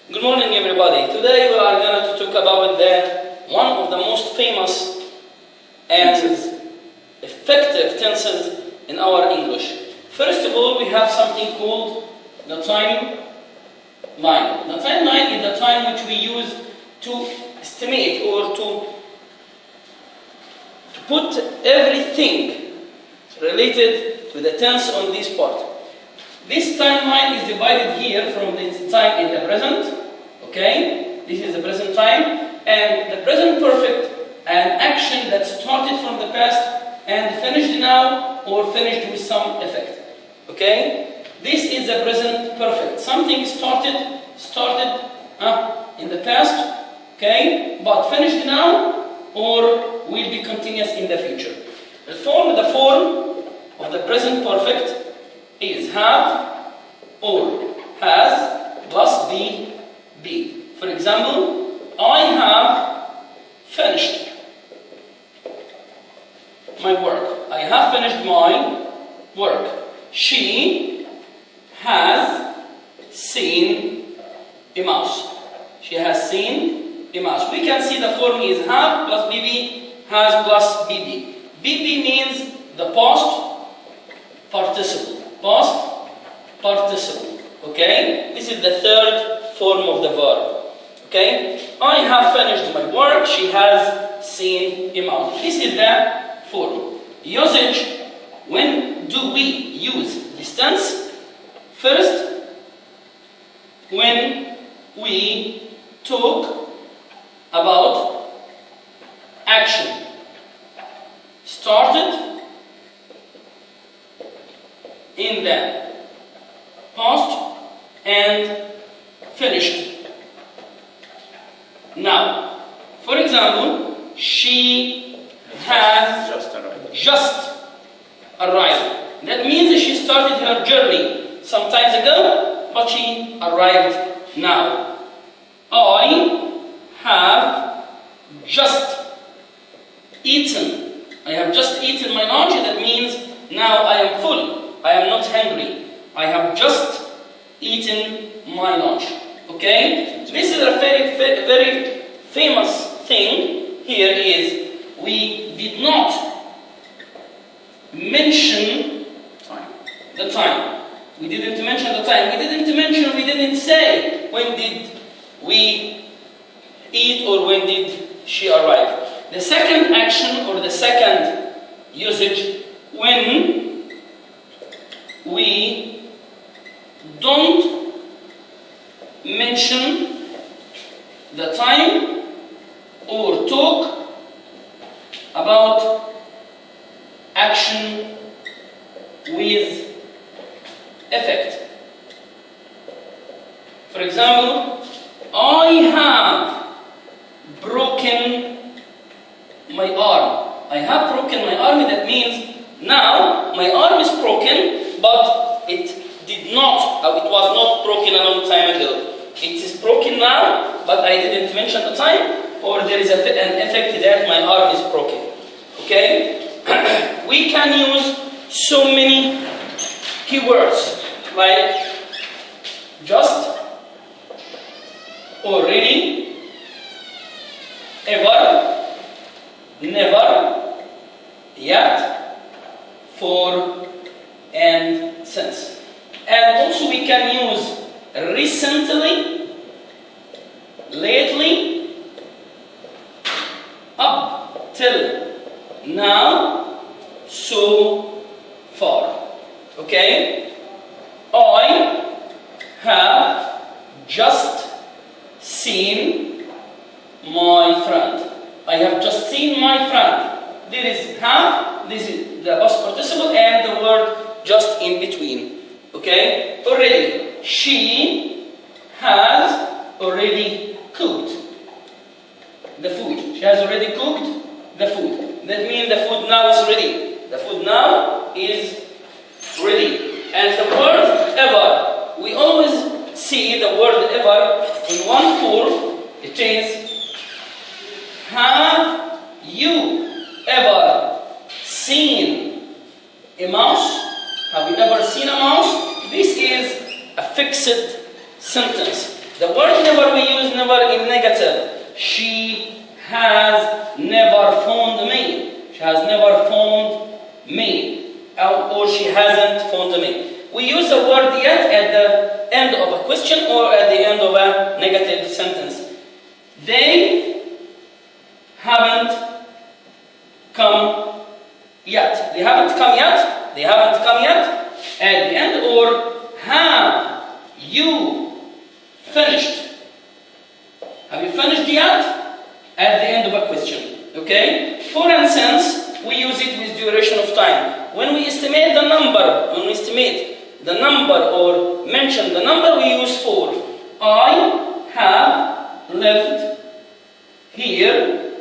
Good morning, everybody. Today we are going to talk about one of the most famous and effective tenses in our English. First of all, we have something called the timeline. The timeline is the time which we use to estimate or to put everything related to the tense on this part. This timeline is divided here from the time in the present. Okay, this is the present time, and the present perfect, an action that started from the past and finished now or finished with some effect. Okay, this is the present perfect. Something started in the past, okay, but finished now or will be continuous in the future. The form of the present perfect is have or has plus be. For example, I have finished my work. I have finished my work. She has seen a mouse. She has seen a mouse. We can see the form is have plus bb, has plus bb. Bb means the past participle. Past participle. Okay? This is the third form of the verb. Okay? I have finished my work. She has seen a mouse. This is the form. Usage. When do we use this tense? First, when we talk about action. Started in the past and finished now. For example, she has just arrived. That means that she started her journey some time ago, but she arrived now. I have just eaten. I have just eaten my lunch. That means now I am full. I am not hungry. I have just eaten my lunch. Okay? This is a very famous thing here is we did not mention the time. We didn't mention the time. We didn't say when did we eat or when did she arrive. The second action or the second usage, when we don't mention the time or talk about action with effect. For example, I have broken my arm. I have broken my arm. That means now my arm is broken, but it was not broken a long time ago. It is broken now, but I didn't mention the time, or there is an effect that my arm is broken. Okay? We can use so many keywords like just, already, ever, never, yet, for, and since. And also we can use recently, lately, up till now, so far. Okay? I have just seen my friend. I have just seen my friend. There is have, this is the past participle and the word just in between. Okay? Already. She has already cooked the food. She has already cooked the food. That means the food now is ready. The food now is ready. And the word ever, we always see the word ever in one form. It is, have you ever seen a mouse? Have you ever seen a mouse? This is a fixed sentence. The word never we use never in negative. She has never phoned me. She has never phoned me. Or she hasn't phoned me. We use the word yet at the end of a question or at the end of a negative sentence. They haven't come yet. They haven't come yet. They haven't come yet at the end. Or have you finished? Have you finished yet? At the end of a question. Okay? For instance, we use it with duration of time. When we estimate the number, or mention the number, we use for. I have lived here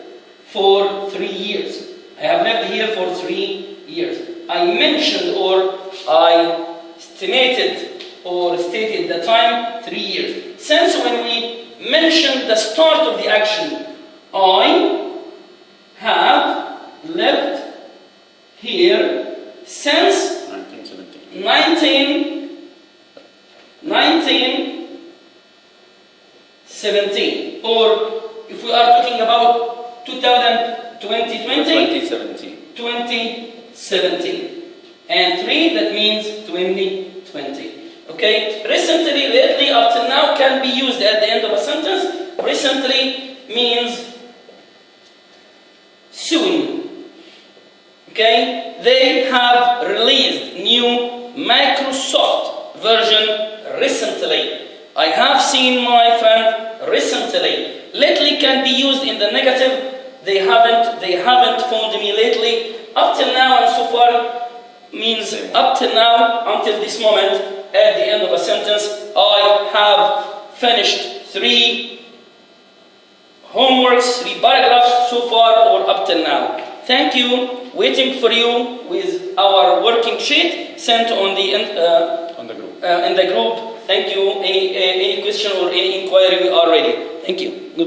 for 3 years. I have lived here for 3 years. I mentioned or I estimated or stated the time 3 years. Since when we mentioned the start of the action, I have lived here since 1917. Or if we are talking about 2017. And 3, that means 2020. Okay? Recently, lately, up till now can be used at the end of a sentence. Recently means soon. Okay? They have released new Microsoft version recently. I have seen my friend recently. Lately can be used in the negative. They haven't phoned me lately. Up till now and so far means up till now, until this moment, at the end of a sentence, I have finished 3 homeworks, 3 paragraphs so far or up till now. Thank you. Waiting for you with our working sheet sent on the in the group. Thank you. Any question or any inquiry, we are ready. Thank you.